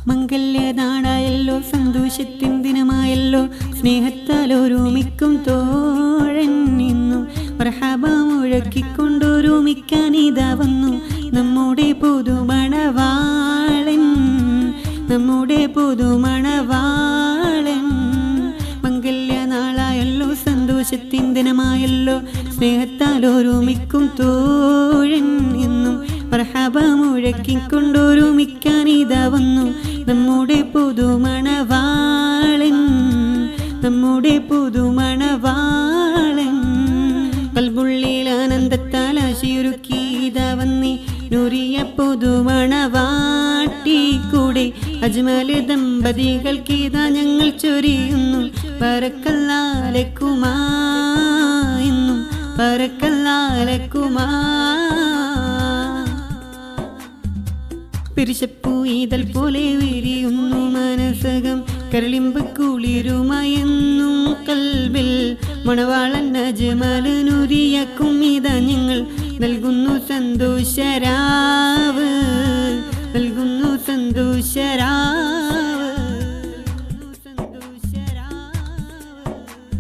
മംഗല്യനാടായല്ലോ സന്തോഷത്തിൻ ദിനമായല്ലോ സ്നേഹത്താൽ ഒരുമിക്കും തോഴൻ നിന്നും മർഹബ മുഴക്കിക്കൊണ്ടൊരുമിക്കാനിതാ വന്നു നമ്മുടെ പുതുമണവാളൻ നമ്മുടെ പുതുമണവാളൻ. മംഗല്യനാളായല്ലോ സന്തോഷത്തിൻ ദിനമായല്ലോ സ്നേഹത്താൽ ഒരുമിക്കും തോഴൻ എന്നും മർഹബ മുഴക്കിക്കൊണ്ടൊരുമിക്കാനിതാ വന്നു നമ്മുടെ പുതുമണവാളൻ നമ്മുടെ പുതുമണവാളൻ. കൽബുള്ളിൽ ആനന്ദത്താൽ ആശയൊരുക്കിയിതാ വന്നി നൂറിയ പുതുമണവാട്ടി കൂടെ അജ്മൽ ദമ്പതികൾക്കിതാ ഞങ്ങൾ ചൊരിയുന്നു ബറക്കല്ലാലക്കുമാ എന്നും ബറക്കല്ലാലക്കുമാ. പിരിശപ്പൂ ഈതൽ പോലെ വിരിയുന്നു മനസകം കരളിമ്പ് കുളിരുമയെന്നും കൽബിൽ മണവാളൻ അജ്മലിനുരിയക്കും ഇതാ ഞങ്ങൾ നൽകുന്നു സന്തോഷരാവ്.